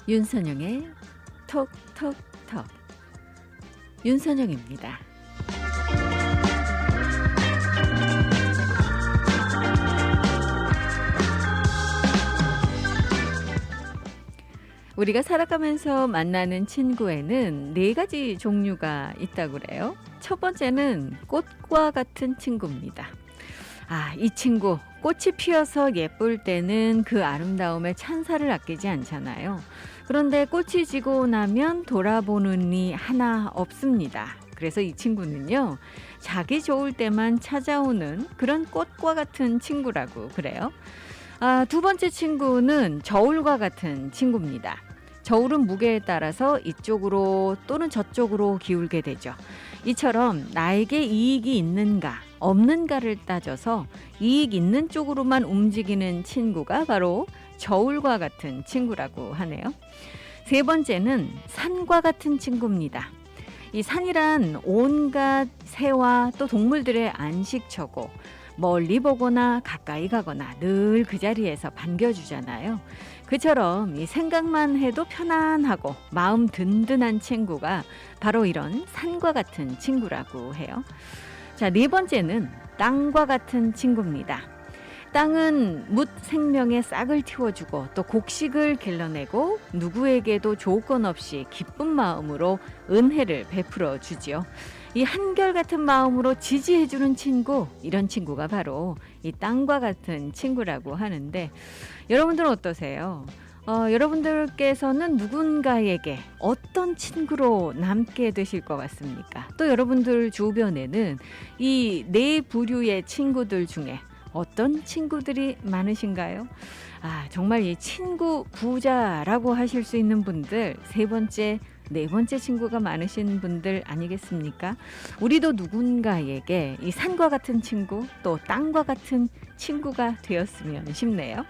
윤선영의 톡톡톡. 윤선영입니다. 우리가 살아가면서 만나는 친구에는 4가지 종류가 있다고 그래요. 첫 번째는 꽃과 같은 친구입니다. 이 친구 꽃이 피어서 예쁠 때는 그 아름다움에 찬사를 아끼지 않잖아요. 그런데 꽃이 지고 나면 돌아보는 이 하나 없습니다. 그래서 이 친구는요, 자기 좋을 때만 찾아오는 그런 꽃과 같은 친구라고 그래요. 두 번째 친구는 저울과 같은 친구입니다. 저울은 무게에 따라서 이쪽으로 또는 저쪽으로 기울게 되죠. 이처럼 나에게 이익이 있는가 없는가를 따져서 이익 있는 쪽으로만 움직이는 친구가 바로 저울과 같은 친구라고 하네요. 세 번째는 산과 같은 친구입니다. 이 산이란 온갖 새와 또 동물들의 안식처고 멀리 보거나 가까이 가거나 늘 그 자리에서 반겨주잖아요. 그처럼 이 생각만 해도 편안하고 마음 든든한 친구가 바로 이런 산과 같은 친구라고 해요. 자, 네 번째는 땅과 같은 친구입니다. 땅은 묻 생명의 싹을 틔워주고 또 곡식을 길러내고 누구에게도 조건 없이 기쁜 마음으로 은혜를 베풀어 주지요. 이 한결같은 마음으로 지지해주는 친구, 이런 친구가 바로 이 땅과 같은 친구라고 하는데, 여러분들은 어떠세요? 여러분들께서는 누군가에게 어떤 친구로 남게 되실 것 같습니까? 또 여러분들 주변에는 이 4부류의 친구들 중에 어떤 친구들이 많으신가요? 정말 이 친구 부자라고 하실 수 있는 분들, 3번째, 4번째 친구가 많으신 분들 아니겠습니까? 우리도 누군가에게 이 산과 같은 친구, 또 땅과 같은 친구가 되었으면 싶네요.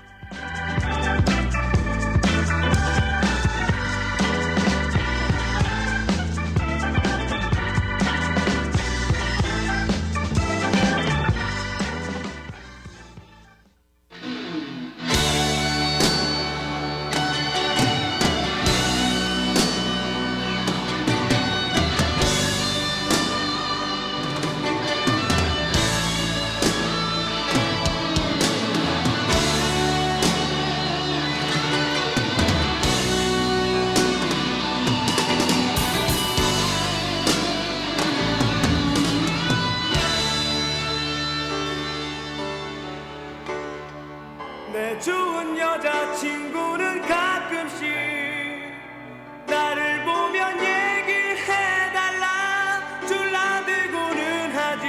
내 좋은 여자친구는 가끔씩 나를 보면 얘기를 해달라 졸라들고는 하지.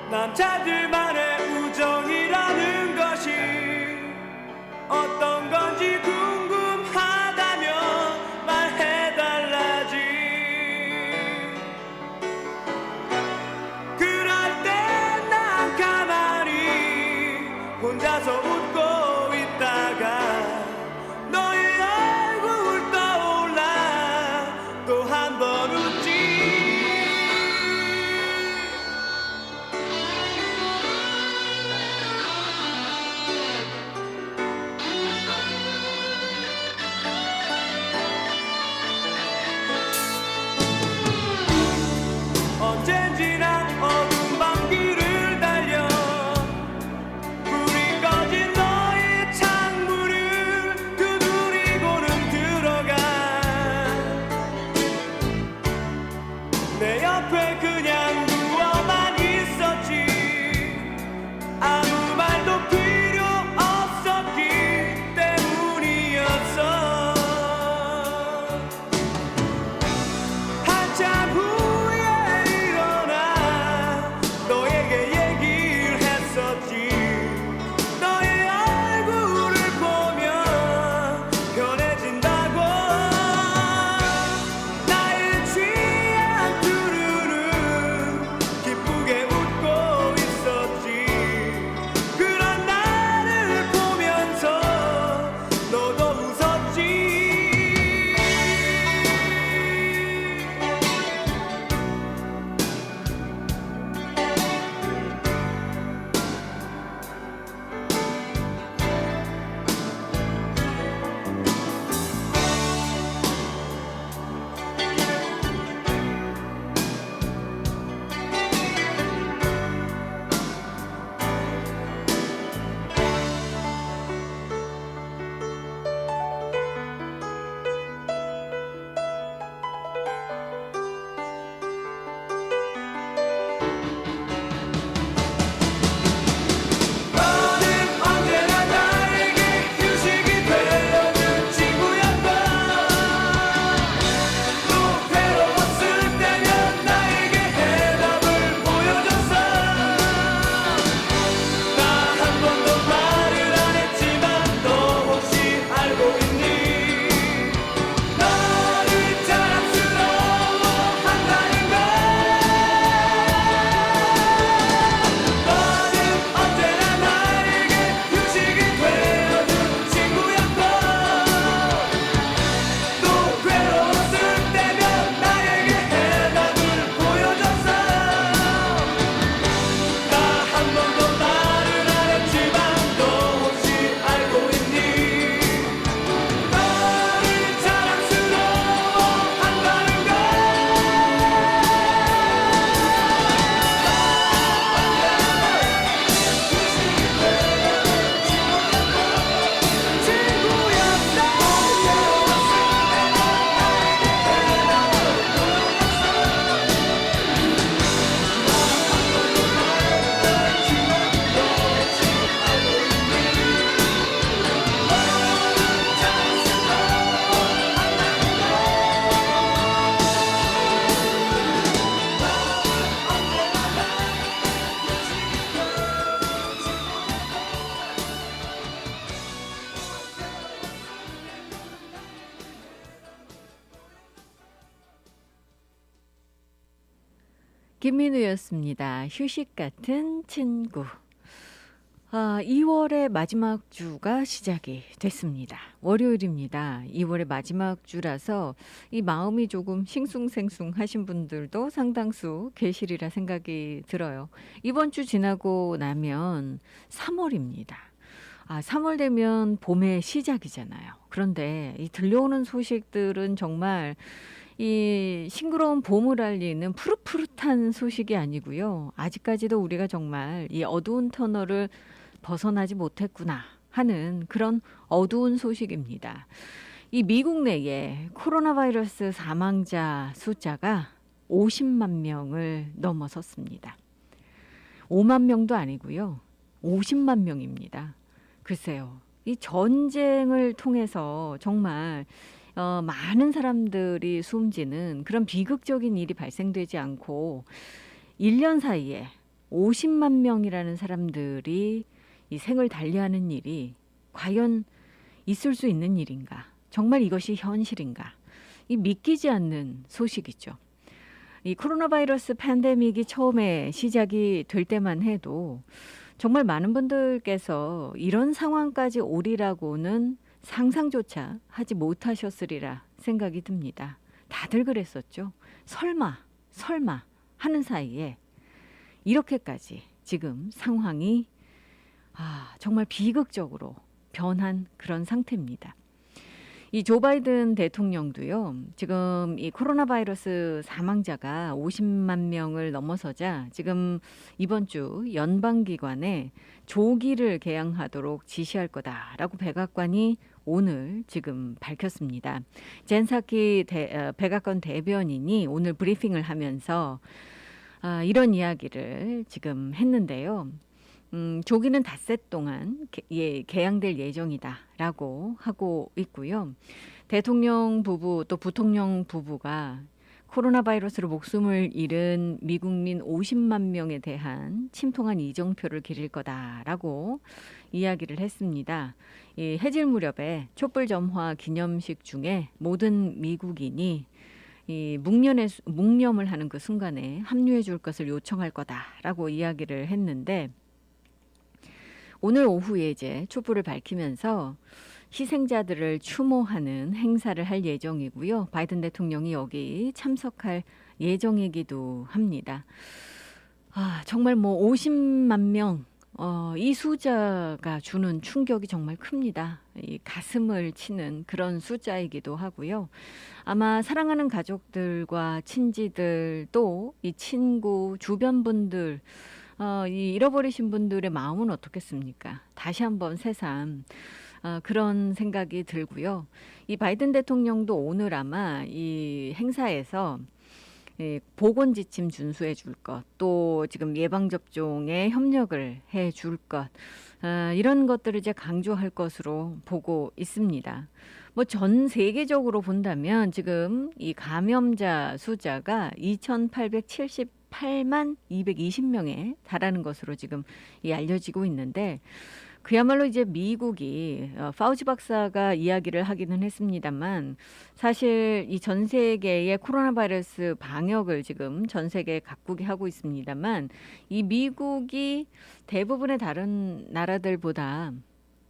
남자들만의 우정이라는 것이 어떤 건지 궁금하다면 말해달라지. 그럴 때 혼자서 웃고 있다가 너의 얼굴 떠올라 또 한 번 웃지. 김민우였습니다. 휴식 같은 친구. 2월의 마지막 주가 시작이 됐습니다. 월요일입니다. 2월의 마지막 주라서 이 마음이 조금 싱숭생숭 하신 분들도 상당수 계시리라 생각이 들어요. 이번 주 지나고 나면 3월입니다. 3월 되면 봄의 시작이잖아요. 그런데 이 들려오는 소식들은 정말 이 싱그러운 봄을 알리는 푸릇푸릇한 소식이 아니고요. 아직까지도 우리가 정말 이 어두운 터널을 벗어나지 못했구나 하는 그런 어두운 소식입니다. 이 미국 내에 코로나 바이러스 사망자 숫자가 50만 명을 넘어섰습니다. 5만 명도 아니고요. 50만 명입니다. 글쎄요. 이 전쟁을 통해서 정말 많은 사람들이 숨지는 그런 비극적인 일이 발생되지 않고 1년 사이에 50만 명이라는 사람들이 이 생을 달리하는 일이 과연 있을 수 있는 일인가? 정말 이것이 현실인가? 이 믿기지 않는 소식이죠. 이 코로나 바이러스 팬데믹이 처음에 시작이 될 때만 해도 정말 많은 분들께서 이런 상황까지 오리라고는 상상조차 하지 못하셨으리라 생각이 듭니다. 다들 그랬었죠. 설마 하는 사이에 이렇게까지 지금 상황이 정말 비극적으로 변한 그런 상태입니다. 이 조 바이든 대통령도요, 지금 이 코로나 바이러스 사망자가 50만 명을 넘어서자 지금 이번 주 연방기관에 조기를 개항하도록 지시할 거다라고 백악관이 오늘 지금 밝혔습니다. 젠 사키 백악관 대변인이 오늘 브리핑을 하면서 이런 이야기를 지금 했는데요. 조기는 닷새 동안 개항될 예정이다라고 하고 있고요. 대통령 부부 또 부통령 부부가 코로나 바이러스로 목숨을 잃은 미국민 50만 명에 대한 침통한 이정표를 기릴 거다라고 이야기를 했습니다. 이 해질 무렵에 촛불 점화 기념식 중에 모든 미국인이 이 묵념을 하는 그 순간에 합류해 줄 것을 요청할 거다라고 이야기를 했는데 오늘 오후에 이제 촛불을 밝히면서 희생자들을 추모하는 행사를 할 예정이고요. 바이든 대통령이 여기 참석할 예정이기도 합니다. 정말 뭐 50만 명, 이 숫자가 주는 충격이 정말 큽니다. 이 가슴을 치는 그런 숫자이기도 하고요. 아마 사랑하는 가족들과 친지들 또 이 친구 주변 분들 이 잃어버리신 분들의 마음은 어떻겠습니까? 다시 한번 새삼 그런 생각이 들고요. 이 바이든 대통령도 오늘 아마 이 행사에서 보건 지침 준수해 줄 것, 또 지금 예방 접종에 협력을 해 줄 것, 이런 것들을 이제 강조할 것으로 보고 있습니다. 뭐 전 세계적으로 본다면 지금 이 감염자 숫자가 2,878만 220명에 달하는 것으로 지금 알려지고 있는데 그야말로 이제 미국이 파우치 박사가 이야기를 하기는 했습니다만 사실 이 전 세계의 코로나 바이러스 방역을 지금 전 세계 각국이 하고 있습니다만 이 미국이 대부분의 다른 나라들보다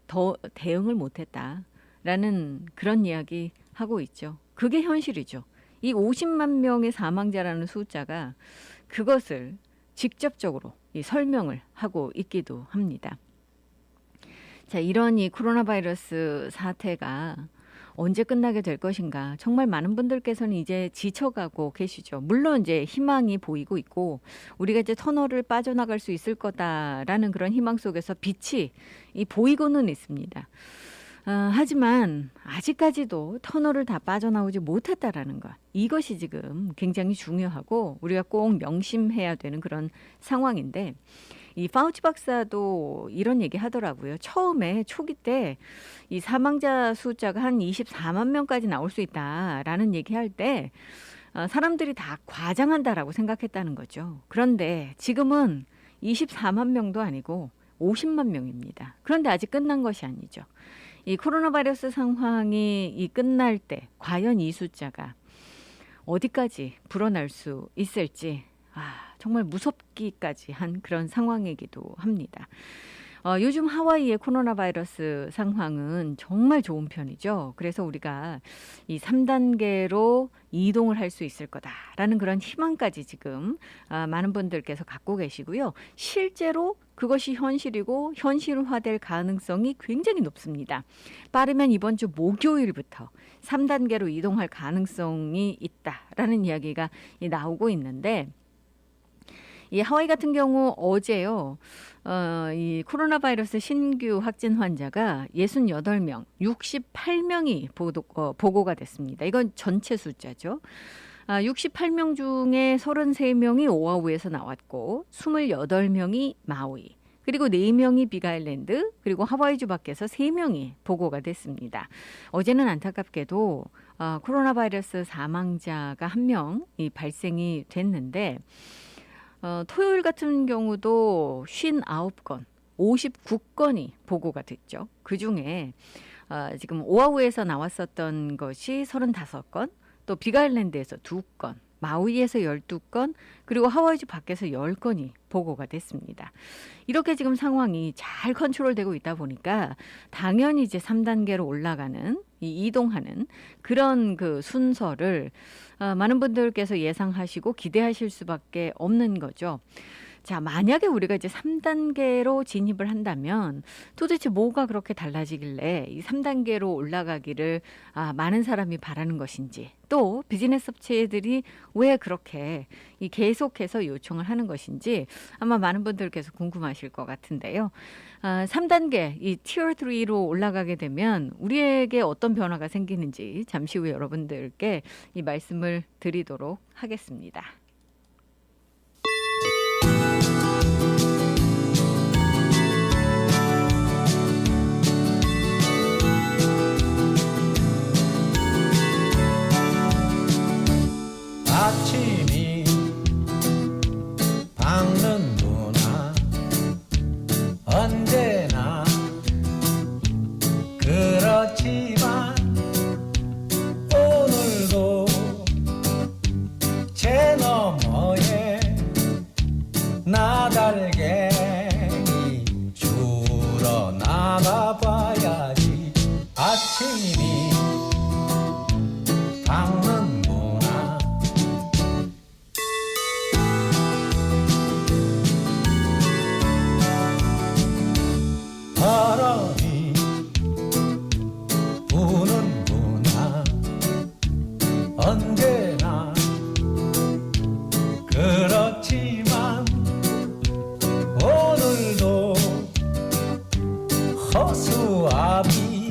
더 대응을 못했다라는 그런 이야기 하고 있죠. 그게 현실이죠. 이 50만 명의 사망자라는 숫자가 그것을 직접적으로 설명을 하고 있기도 합니다. 자, 이런 이 코로나 바이러스 사태가 언제 끝나게 될 것인가. 정말 많은 분들께서는 이제 지쳐가고 계시죠. 물론 이제 희망이 보이고 있고 우리가 이제 터널을 빠져나갈 수 있을 거다라는 그런 희망 속에서 빛이 보이고는 있습니다. 하지만 아직까지도 터널을 다 빠져나오지 못했다라는 것. 이것이 지금 굉장히 중요하고 우리가 꼭 명심해야 되는 그런 상황인데 이 파우치 박사도 이런 얘기 하더라고요. 처음에 초기 때 이 사망자 숫자가 한 24만 명까지 나올 수 있다라는 얘기할 때 사람들이 다 과장한다라고 생각했다는 거죠. 그런데 지금은 24만 명도 아니고 50만 명입니다. 그런데 아직 끝난 것이 아니죠. 이 코로나 바이러스 상황이 끝날 때 과연 이 숫자가 어디까지 불어날 수 있을지 정말 무섭기까지 한 그런 상황이기도 합니다. 요즘 하와이의 코로나 바이러스 상황은 정말 좋은 편이죠. 그래서 우리가 이 3단계로 이동을 할 수 있을 거다라는 그런 희망까지 지금 많은 분들께서 갖고 계시고요. 실제로 그것이 현실이고 현실화될 가능성이 굉장히 높습니다. 빠르면 이번 주 목요일부터 3단계로 이동할 가능성이 있다라는 이야기가 나오고 있는데, 이 하와이 같은 경우 어제요, 이 코로나 바이러스 신규 확진 환자가 68명, 68명이 보고가 됐습니다. 이건 전체 숫자죠. 68명 중에 33명이 오아후에서 나왔고 28명이 마우이, 그리고 4명이 빅아일랜드, 그리고 하와이주 밖에서 3명이 보고가 됐습니다. 어제는 안타깝게도 코로나 바이러스 사망자가 1명이 발생이 됐는데, 토요일 같은 경우도 59건, 59건이 보고가 됐죠. 그중에 지금 오아후에서 나왔었던 것이 35건, 또 빅아일랜드에서 2건, 마우이에서 12건, 그리고 하와이주 밖에서 10건이 보고가 됐습니다. 이렇게 지금 상황이 잘 컨트롤되고 있다 보니까 당연히 이제 3단계로 올라가는, 이동하는 그런 그 순서를 많은 분들께서 예상하시고 기대하실 수밖에 없는 거죠. 자, 만약에 우리가 이제 3단계로 진입을 한다면 도대체 뭐가 그렇게 달라지길래 이 3단계로 올라가기를 많은 사람이 바라는 것인지, 또 비즈니스 업체들이 왜 그렇게 계속해서 요청을 하는 것인지 아마 많은 분들께서 궁금하실 것 같은데요. 3단계, 이 티어 3로 올라가게 되면 우리에게 어떤 변화가 생기는지 잠시 후에 여러분들께 이 말씀을 드리도록 하겠습니다. 아침이 밝는구나 언제나 그렇지만 오늘도 제 너머에 나달갱이 주러 나가봐야지. 아침이 밝는구나 바람이 부는구나 언제나 그렇지만 오늘도 허수아비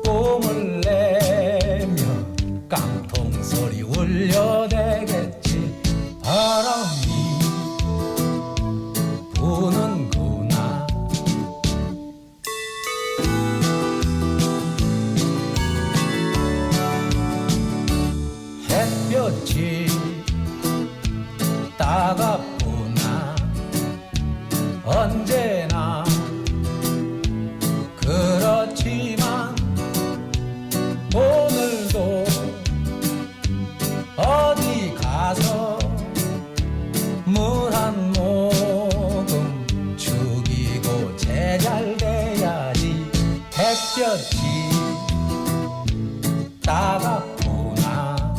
뽕을 내며 깡통소리 울려대겠지. 바람이 부는구나 햇볕이 따갑구나 언제나 그렇지만 오늘도 어디 가서 물 한 모금 죽이고 제잘돼야지. 햇볕이 따갑구나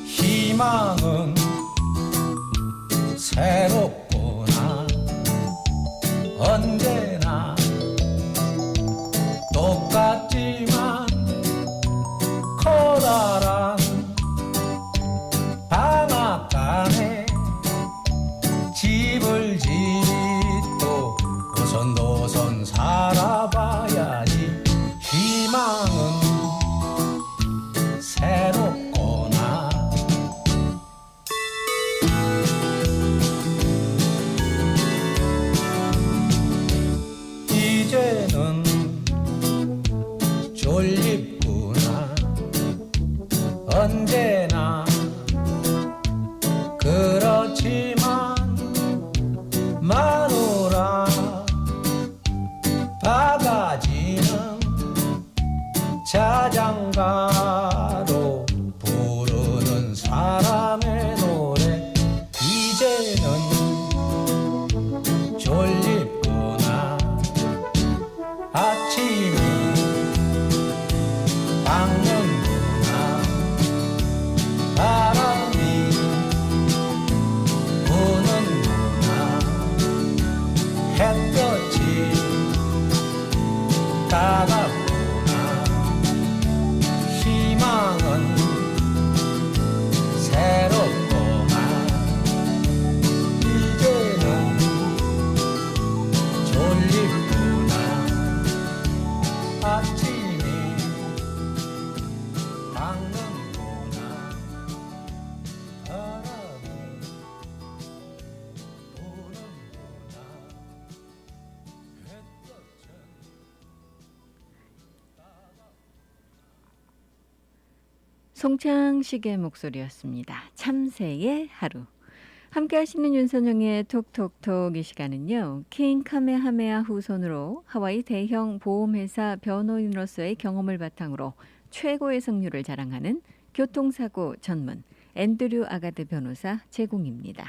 희망은 새롭구나 언제나 똑같지만 커다란 방앗간에 집을 짓고 노선노선 살아봐야지. 희망은 새롭구나 이제는 졸립구나 언제나 그렇지만 마누라 바가지는 송창식의 목소리였습니다. 참새의 하루. 함께 하시는 윤선영의 톡톡톡 이 시간은요. 킹 카메하메아 후손으로 하와이 대형 보험회사 변호인으로서의 경험을 바탕으로 최고의 승률을 자랑하는 교통사고 전문 앤드류 아가드 변호사 제공입니다.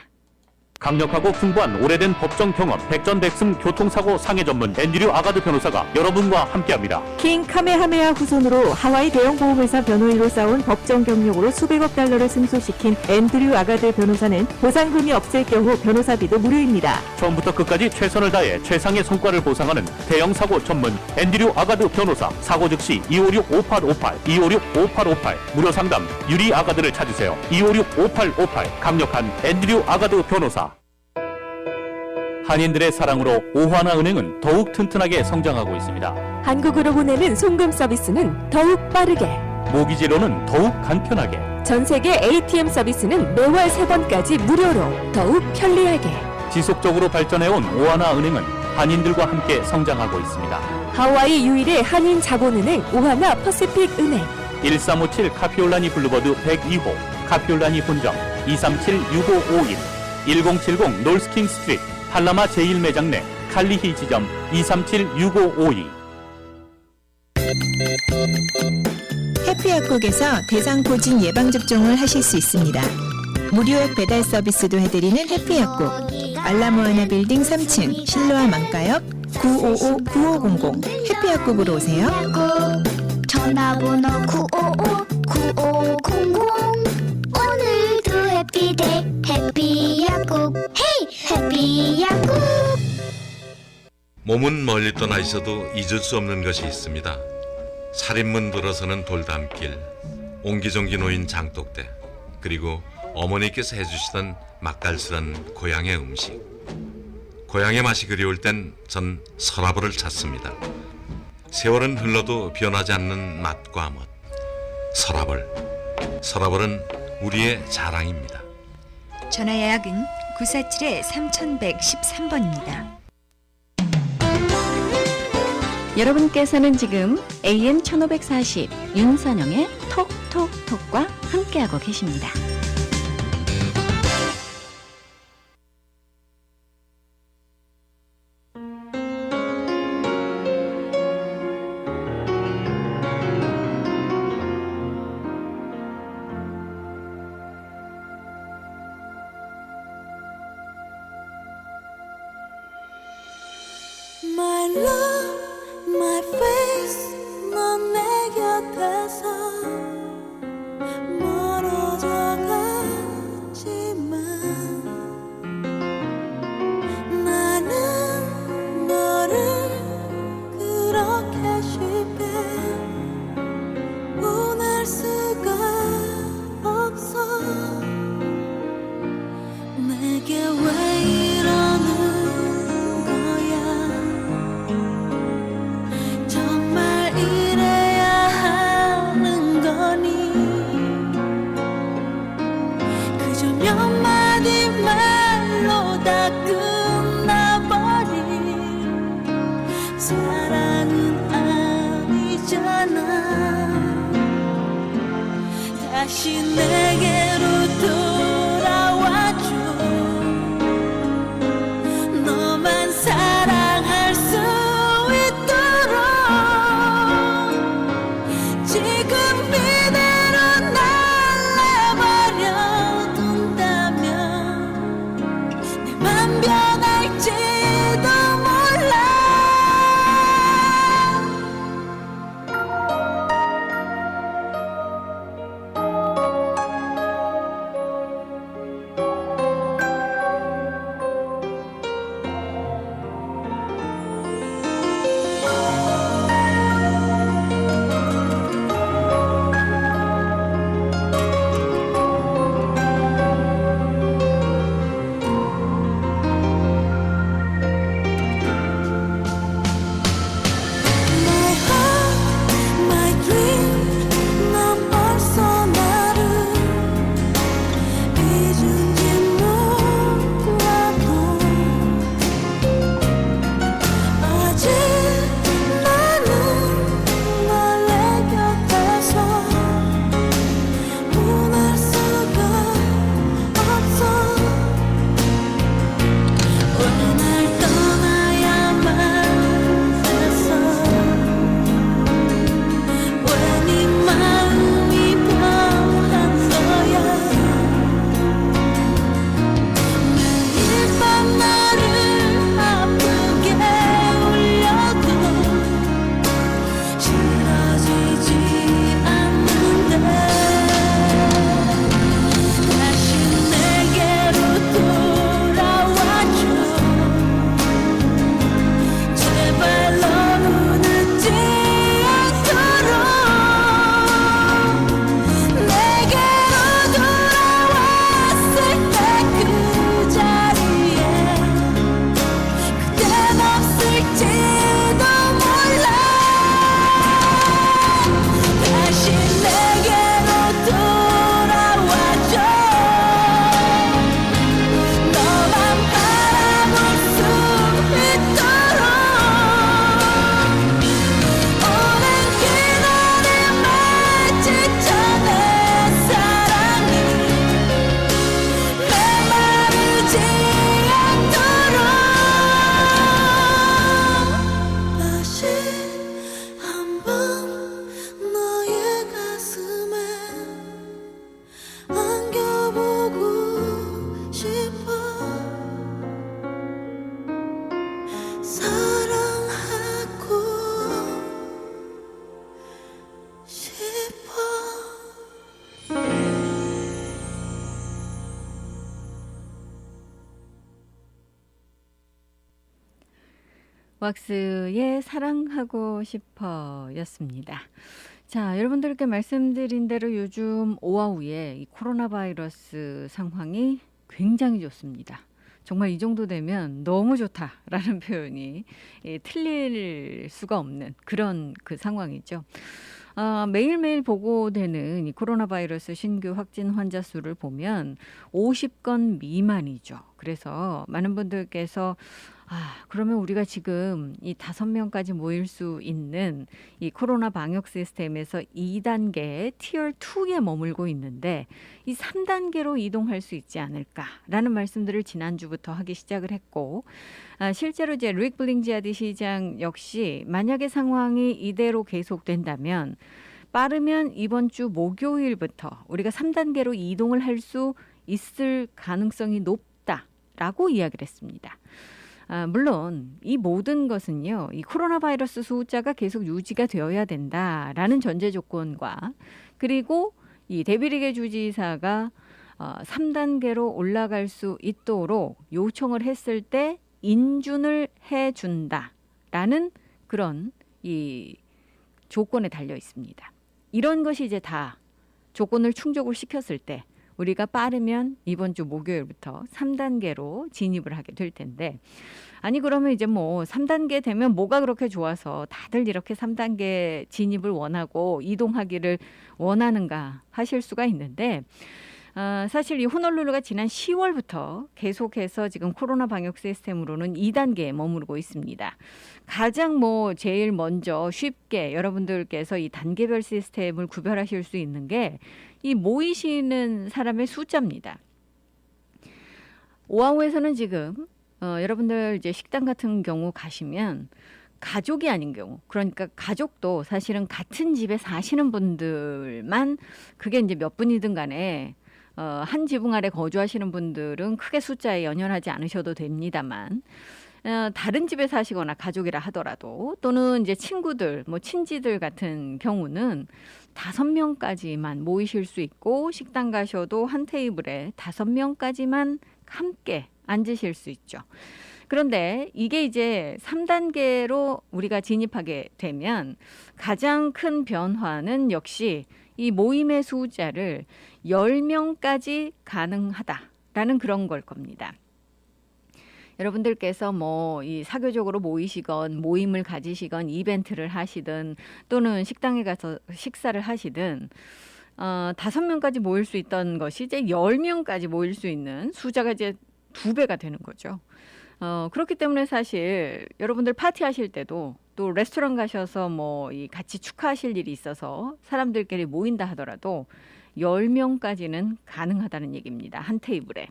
강력하고 풍부한 오래된 법정 경험, 백전백승 교통사고 상해 전문 앤드류 아가드 변호사가 여러분과 함께합니다. 킹 카메하메아 후손으로 하와이 대형 보험회사 변호인으로 쌓은 법정 경력으로 수백억 달러를 승소시킨 앤드류 아가드 변호사는 보상금이 없을 경우 변호사비도 무료입니다. 처음부터 끝까지 최선을 다해 최상의 성과를 보상하는 대형 사고 전문 앤드류 아가드 변호사. 사고 즉시 256-5858, 256-5858 무료 상담 유리 아가드를 찾으세요. 256-5858 강력한 앤드류 아가드 변호사. 한인들의 사랑으로 오하나은행은 더욱 튼튼하게 성장하고 있습니다. 한국으로 보내는 송금 서비스는 더욱 빠르게, 모기지로는 더욱 간편하게, 전 세계 ATM 서비스는 매월 3번까지 무료로 더욱 편리하게. 지속적으로 발전해온 오하나은행은 한인들과 함께 성장하고 있습니다. 하와이 유일의 한인 자본은행 오하나 퍼시픽 은행. 1357 카피올라니 블루버드 102호 카피올라니 본점 237-6551 1070 놀스킹 스트리트 팔라마 제1매장 내 칼리히 지점 237-6552. 해피약국에서 대상포진 예방접종을 하실 수 있습니다. 무료액 배달 서비스도 해드리는 해피약국. 알라모아나 빌딩 3층 실로아 망가역 955-9500 해피약국으로 오세요. 전화번호 955-9500 오늘도 해피데이 해피약국 헤이 해피약국. 몸은 멀리 떠나 있어도 잊을 수 없는 것이 있습니다. 살인문 들어서는 돌담길, 옹기종기 놓인 장독대, 그리고 어머니께서 해주시던 맛깔스런 고향의 음식. 고향의 맛이 그리울 땐 전 서라벌을 찾습니다. 세월은 흘러도 변하지 않는 맛과 멋. 서라벌은 우리의 자랑입니다. 전화 예약은 947-3113번입니다. 여러분께서는 지금 AM 1540 윤선영의 톡톡톡과 함께하고 계십니다. My love, my face, 넌 내 곁에서 멀어져 가지만 나는 너를 그렇게 쉽게 보낼 수가 없어. 내게 왜 이러는 거야. 정말 이래야 하는 거니. 그저 몇 마디 말로 다 끝나버린 사랑은 아니잖아. 다시 내게로 돌아와줘. 너만 사랑할 수 있도록 지금 이대로 날 내버려둔다면 내 맘 변할지도 몰라. 왁스의 사랑하고 싶어였습니다. 자, 여러분들께 말씀드린 대로 요즘 오하우에 이 코로나 바이러스 상황이 굉장히 좋습니다. 정말 이 정도 되면 너무 좋다라는 표현이 틀릴 수가 없는 그런 그 상황이죠. 매일매일 보고되는 이 코로나 바이러스 신규 확진 환자 수를 보면 50건 미만이죠. 그래서 많은 분들께서 그러면 우리가 지금 이 5명까지 모일 수 있는 이 코로나 방역 시스템에서 2단계 티어 2에 머물고 있는데 이 3단계로 이동할 수 있지 않을까라는 말씀들을 지난주부터 하기 시작을 했고 실제로 이제 루익 블링지아디 시장 역시 만약에 상황이 이대로 계속된다면 빠르면 이번 주 목요일부터 우리가 3단계로 이동을 할 수 있을 가능성이 높다라고 이야기를 했습니다. 물론 이 모든 것은요, 이 코로나 바이러스 숫자가 계속 유지가 되어야 된다라는 전제 조건과 그리고 이 데비리게 주지사가 3단계로 올라갈 수 있도록 요청을 했을 때 인준을 해준다라는 그런 이 조건에 달려 있습니다. 이런 것이 이제 다 조건을 충족을 시켰을 때 우리가 빠르면 이번 주 목요일부터 3단계로 진입을 하게 될 텐데 아니 그러면 이제 뭐 3단계 되면 뭐가 그렇게 좋아서 다들 이렇게 3단계 진입을 원하고 이동하기를 원하는가 하실 수가 있는데 사실 이 호놀룰루가 지난 10월부터 계속해서 지금 코로나 방역 시스템으로는 2단계에 머무르고 있습니다. 가장 제일 먼저 쉽게 여러분들께서 이 단계별 시스템을 구별하실 수 있는 게 이 모이시는 사람의 숫자입니다. 오하우에서는 지금 여러분들 이제 식당 같은 경우 가시면 가족이 아닌 경우, 그러니까 가족도 사실은 같은 집에 사시는 분들만 그게 이제 몇 분이든 간에 한 지붕 아래 거주하시는 분들은 크게 숫자에 연연하지 않으셔도 됩니다만 다른 집에 사시거나 가족이라 하더라도 또는 이제 친구들, 친지들 같은 경우는 5명까지만 모이실 수 있고 식당 가셔도 한 테이블에 5명까지만 함께 앉으실 수 있죠. 그런데 이게 이제 3단계로 우리가 진입하게 되면 가장 큰 변화는 역시 이 모임의 숫자를 10명까지 가능하다라는 그런 걸 겁니다. 여러분들께서 이 사교적으로 모이시건 모임을 가지시건 이벤트를 하시든 또는 식당에 가서 식사를 하시든 5명까지 모일 수 있던 것이 이제 10명까지 모일 수 있는 숫자가 이제 2배가 되는 거죠. 그렇기 때문에 사실 여러분들 파티하실 때도 또 레스토랑 가셔서 같이 축하하실 일이 있어서 사람들끼리 모인다 하더라도 10명까지는 가능하다는 얘기입니다. 한 테이블에.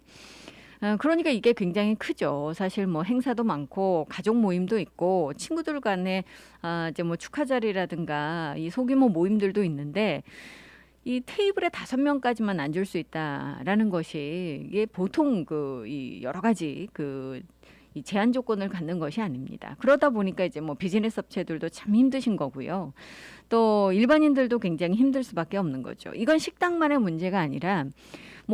그러니까 이게 굉장히 크죠. 사실 행사도 많고 가족 모임도 있고 친구들 간에 이제 축하 자리라든가 이 소규모 모임들도 있는데 이 테이블에 5명까지만 앉을 수 있다라는 것이 이게 보통 이 여러 가지 이 제한 조건을 갖는 것이 아닙니다. 그러다 보니까 이제 비즈니스 업체들도 참 힘드신 거고요. 또 일반인들도 굉장히 힘들 수밖에 없는 거죠. 이건 식당만의 문제가 아니라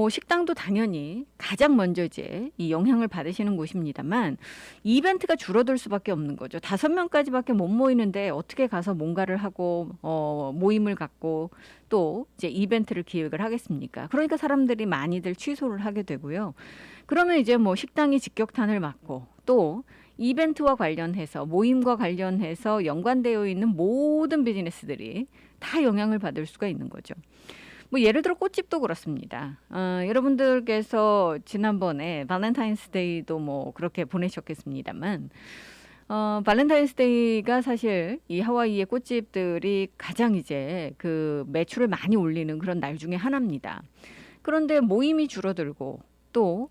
식당도 당연히 가장 먼저 이제 이 영향을 받으시는 곳입니다만 이벤트가 줄어들 수밖에 없는 거죠. 5명까지밖에 못 모이는데 어떻게 가서 뭔가를 하고 모임을 갖고 또 이제 이벤트를 기획을 하겠습니까? 그러니까 사람들이 많이들 취소를 하게 되고요. 그러면 이제 식당이 직격탄을 맞고 또 이벤트와 관련해서 모임과 관련해서 연관되어 있는 모든 비즈니스들이 다 영향을 받을 수가 있는 거죠. 예를 들어 꽃집도 그렇습니다. 여러분들께서 지난번에 발렌타인스데이도 그렇게 보내셨겠습니다만 발렌타인스데이가 사실 이 하와이의 꽃집들이 가장 이제 그 매출을 많이 올리는 그런 날 중에 하나입니다. 그런데 모임이 줄어들고 또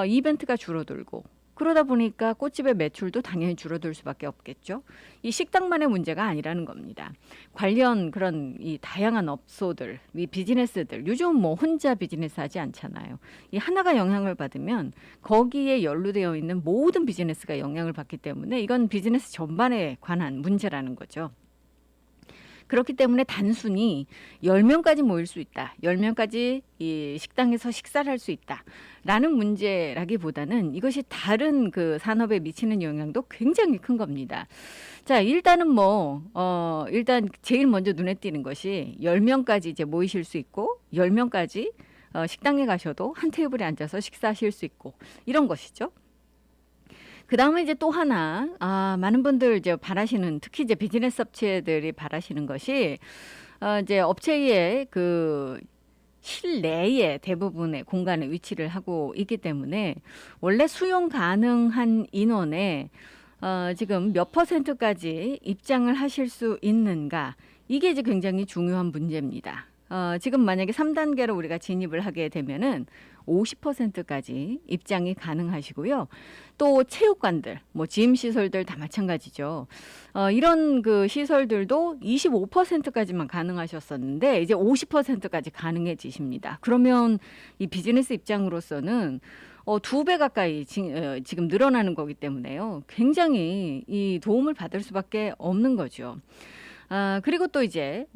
이벤트가 줄어들고 그러다 보니까 꽃집의 매출도 당연히 줄어들 수밖에 없겠죠. 이 식당만의 문제가 아니라는 겁니다. 관련 그런 이 다양한 업소들, 이 비즈니스들, 요즘 혼자 비즈니스 하지 않잖아요. 이 하나가 영향을 받으면 거기에 연루되어 있는 모든 비즈니스가 영향을 받기 때문에 이건 비즈니스 전반에 관한 문제라는 거죠. 그렇기 때문에 단순히 10명까지 모일 수 있다. 10명까지 이 식당에서 식사를 할 수 있다. 라는 문제라기보다는 이것이 다른 그 산업에 미치는 영향도 굉장히 큰 겁니다. 자, 일단은 일단 제일 먼저 눈에 띄는 것이 10명까지 이제 모이실 수 있고 10명까지 식당에 가셔도 한 테이블에 앉아서 식사하실 수 있고 이런 것이죠. 그 다음에 이제 또 하나, 많은 분들 이제 바라시는, 특히 이제 비즈니스 업체들이 바라시는 것이, 이제 업체의 그 실내에 대부분의 공간에 위치를 하고 있기 때문에 원래 수용 가능한 인원의 지금 몇 %까지 입장을 하실 수 있는가, 이게 이제 굉장히 중요한 문제입니다. 지금 만약에 3단계로 우리가 진입을 하게 되면은 50%까지 입장이 가능하시고요. 또 체육관들, 짐 시설들 다 마찬가지죠. 이런 그 시설들도 25%까지만 가능하셨었는데 이제 50%까지 가능해지십니다. 그러면 이 비즈니스 입장으로서는 2배 가까이 지금 늘어나는 거기 때문에요. 굉장히 이 도움을 받을 수밖에 없는 거죠. 그리고 또 이제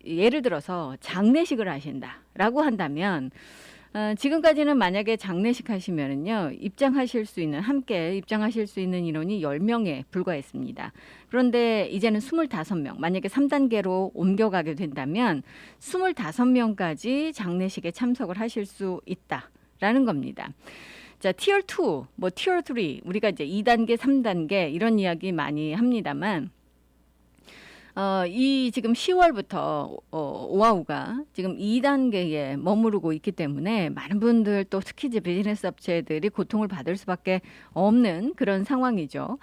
예를 들어서 장례식을 하신다라고 한다면 지금까지는 만약에 장례식 하시면은요, 함께 입장하실 수 있는 인원이 10명에 불과했습니다. 그런데 이제는 25명, 만약에 3단계로 옮겨가게 된다면 25명까지 장례식에 참석을 하실 수 있다라는 겁니다. 자, 티어 2, 티어 3, 우리가 이제 2단계, 3단계 이런 이야기 많이 합니다만, 이 지금 10월부터 오아우가 지금 2단계에 머무르고 있기 때문에 많은 분들, 또 특히 이제 비즈니스 업체들이 고통을 받을 수밖에 없는 그런 상황이죠.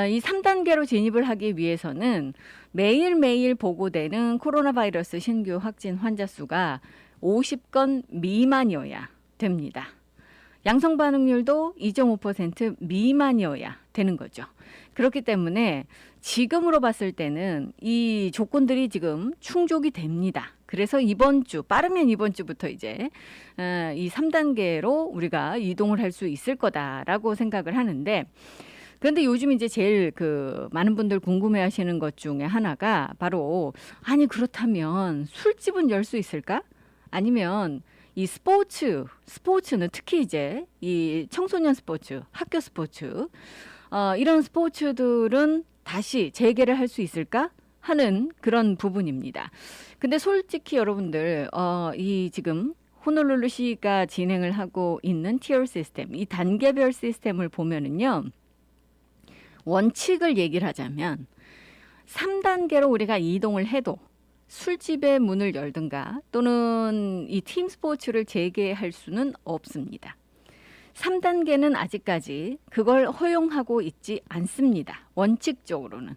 이 3단계로 진입을 하기 위해서는 매일매일 보고되는 코로나 바이러스 신규 확진 환자 수가 50건 미만이어야 됩니다. 양성 반응률도 2.5% 미만이어야 되는 거죠. 그렇기 때문에 지금으로 봤을 때는 이 조건들이 지금 충족이 됩니다. 그래서 빠르면 이번 주부터 이제 이 3단계로 우리가 이동을 할 수 있을 거다라고 생각을 하는데, 그런데 요즘 이제 제일 많은 분들 궁금해하시는 것 중에 하나가 바로, 그렇다면 술집은 열 수 있을까? 아니면 이 스포츠는 특히 이제 이 청소년 스포츠, 학교 스포츠, 이런 스포츠들은 다시 재개를 할 수 있을까 하는 그런 부분입니다. 근데 솔직히 여러분들, 이 지금 호놀룰루시가 진행을 하고 있는 티어 시스템, 이 단계별 시스템을 보면은요, 원칙을 얘기를 하자면 3단계로 우리가 이동을 해도 술집의 문을 열든가 또는 이 팀 스포츠를 재개할 수는 없습니다. 3단계는 아직까지 그걸 허용하고 있지 않습니다. 원칙적으로는.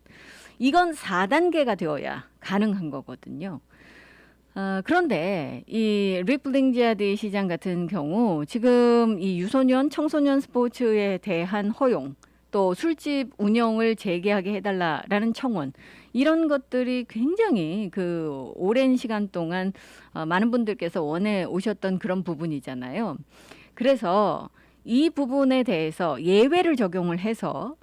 이건 4단계가 되어야 가능한 거거든요. 그런데 이 리플링지아드 시장 같은 경우 지금 이 유소년, 청소년 스포츠에 대한 허용, 또 술집 운영을 재개하게 해달라라는 청원, 이런 것들이 굉장히 오랜 시간 동안 많은 분들께서 원해 오셨던 그런 부분이잖아요. 그래서 이 부분에 대해서 예외를 적용을 해서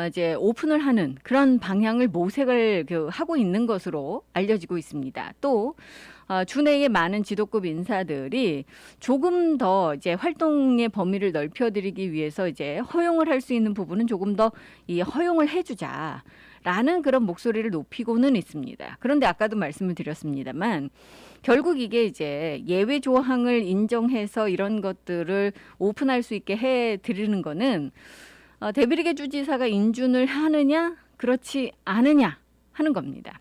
이제 오픈을 하는 그런 방향을 모색을 하고 있는 것으로 알려지고 있습니다. 또 주내의 많은 지도급 인사들이 조금 더 이제 활동의 범위를 넓혀드리기 위해서 이제 허용을 할 수 있는 부분은 조금 더 이 허용을 해주자라는 그런 목소리를 높이고는 있습니다. 그런데 아까도 말씀을 드렸습니다만, 결국 이게 이제 예외 조항을 인정해서 이런 것들을 오픈할 수 있게 해드리는 거는 데비리게 주지사가 인준을 하느냐, 그렇지 않으냐 하는 겁니다.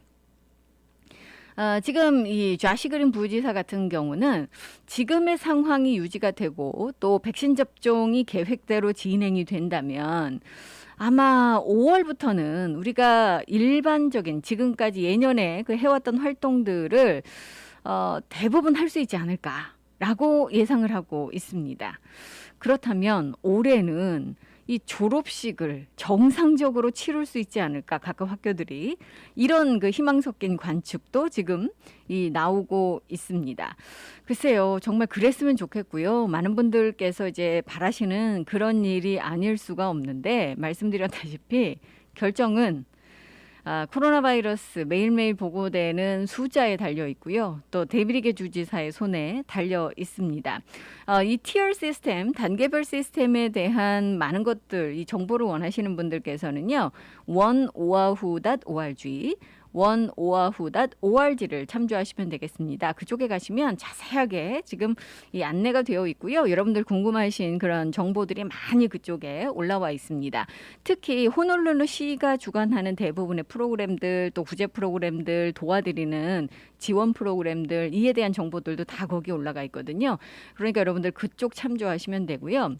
지금 이 좌시 그린 부지사 같은 경우는 지금의 상황이 유지가 되고 또 백신 접종이 계획대로 진행이 된다면 아마 5월부터는 우리가 일반적인 지금까지 예년에 해왔던 활동들을 대부분 할 수 있지 않을까라고 예상을 하고 있습니다. 그렇다면 올해는 이 졸업식을 정상적으로 치룰 수 있지 않을까, 각급 학교들이 이런 희망 섞인 관측도 지금 나오고 있습니다. 글쎄요, 정말 그랬으면 좋겠고요. 많은 분들께서 이제 바라시는 그런 일이 아닐 수가 없는데, 말씀드렸다시피 결정은 코로나 바이러스 매일매일 보고되는 숫자에 달려 있고요. 또 데비리게 주지사의 손에 달려 있습니다. 이 티어 시스템, 단계별 시스템에 대한 많은 것들, 이 정보를 원하시는 분들께서는요. oneoahu.org oneoahu.org를 참조하시면 되겠습니다. 그쪽에 가시면 자세하게 지금 이 안내가 되어 있고요. 여러분들 궁금하신 그런 정보들이 많이 그쪽에 올라와 있습니다. 특히 호놀룰루 시가 주관하는 대부분의 프로그램들, 또 구제 프로그램들, 도와드리는 지원 프로그램들, 이에 대한 정보들도 다 거기 올라가 있거든요. 그러니까 여러분들 그쪽 참조하시면 되고요.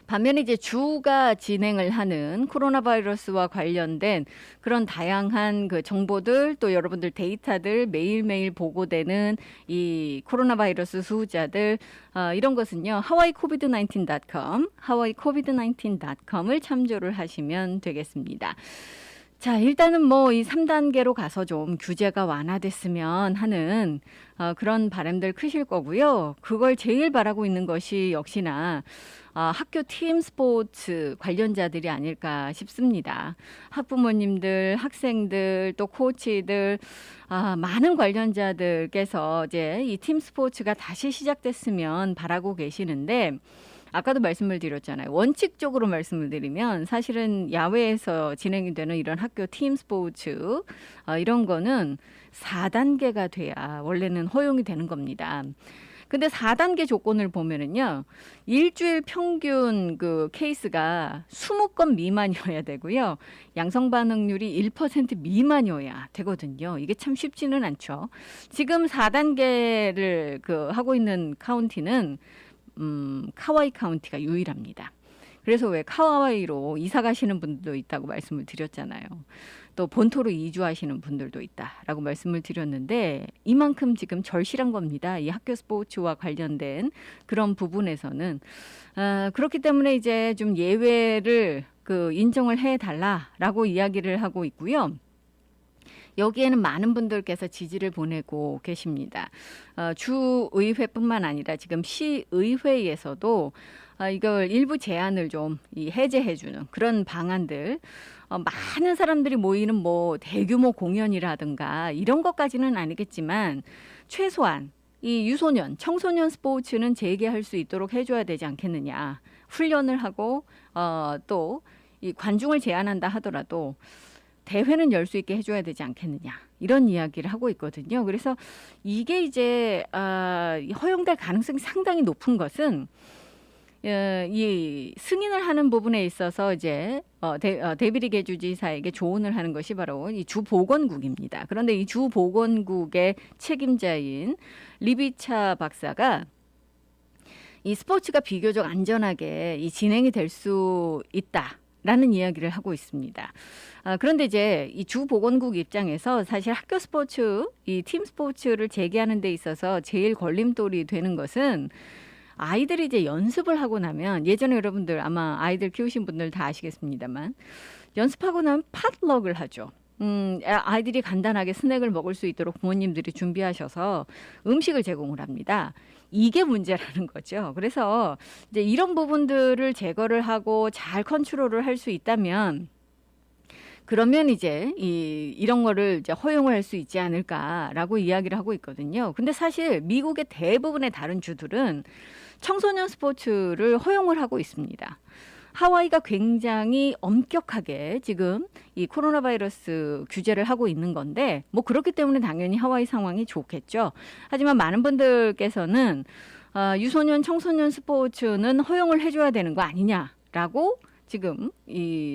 반면에 이제 주가 진행을 하는 코로나 바이러스와 관련된 그런 다양한 그 정보들, 또 여러분들 데이터들 매일매일 보고되는 이 코로나 바이러스 수자들, 이런 것은요. hawaiicovid19.com, hawaiicovid19.com을 참조를 하시면 되겠습니다. 자, 일단은 뭐 이 3단계로 가서 좀 규제가 완화됐으면 하는 그런 바람들 크실 거고요. 그걸 제일 바라고 있는 것이 역시나 학교 팀 스포츠 관련자들이 아닐까 싶습니다. 학부모님들, 학생들, 또 코치들, 많은 관련자들께서 이제 이 팀 스포츠가 다시 시작됐으면 바라고 계시는데, 아까도 말씀을 드렸잖아요. 원칙적으로 말씀을 드리면 사실은 야외에서 진행이 되는 이런 학교 팀 스포츠 이런 거는 4단계가 돼야 원래는 허용이 되는 겁니다. 근데 4단계 조건을 보면은요. 일주일 평균 그 케이스가 20건 미만이어야 되고요. 양성 반응률이 1% 미만이어야 되거든요. 이게 참 쉽지는 않죠. 지금 4단계를 그 하고 있는 카운티는 카와이 카운티가 유일합니다. 그래서 왜 카와이로 이사 가시는 분들도 있다고 말씀을 드렸잖아요. 또 본토로 이주하시는 분들도 있다라고 말씀을 드렸는데 이만큼 지금 절실한 겁니다. 이 학교 스포츠와 관련된 그런 부분에서는 그렇기 때문에 이제 좀 예외를 그 인정을 해달라라고 이야기를 하고 있고요. 여기에는 많은 분들께서 지지를 보내고 계십니다. 주의회뿐만 아니라 지금 시의회에서도 이걸 일부 제한을 좀 해제해주는 그런 방안들, 많은 사람들이 모이는 뭐 대규모 공연이라든가 이런 것까지는 아니겠지만 최소한 이 유소년, 청소년 스포츠는 재개할 수 있도록 해줘야 되지 않겠느냐. 훈련을 하고 또 이 관중을 제한한다 하더라도 대회는 열 수 있게 해줘야 되지 않겠느냐 이런 이야기를 하고 있거든요. 그래서 이게 이제 허용될 가능성이 상당히 높은 것은 이 승인을 하는 부분에 있어서 이제 데비리게 주지사에게 조언을 하는 것이 바로 이 주보건국입니다. 그런데 이 주보건국의 책임자인 리비차 박사가 이 스포츠가 비교적 안전하게 이 진행이 될 수 있다. 라는 이야기를 하고 있습니다. 그런데 이제 이 주보건국 입장에서 사실 학교 스포츠, 이 팀 스포츠를 재개하는 데 있어서 제일 걸림돌이 되는 것은 아이들이 이제 연습을 하고 나면 예전에 여러분들 아마 아이들 키우신 분들 다 아시겠습니다만 연습하고 나면 팟럭을 하죠. 아이들이 간단하게 스낵을 먹을 수 있도록 부모님들이 준비하셔서 음식을 제공을 합니다. 이게 문제라는 거죠. 그래서 이제 이런 부분들을 제거를 하고 잘 컨트롤을 할 수 있다면 그러면 이제 이런 거를 이제 허용을 할 수 있지 않을까라고 이야기를 하고 있거든요. 근데 사실 미국의 대부분의 다른 주들은 청소년 스포츠를 허용을 하고 있습니다. 하와이가 굉장히 엄격하게 지금 이 코로나 바이러스 규제를 하고 있는 건데 뭐 그렇기 때문에 당연히 하와이 상황이 좋겠죠. 하지만 많은 분들께서는 유소년, 청소년 스포츠는 허용을 해줘야 되는 거 아니냐라고 지금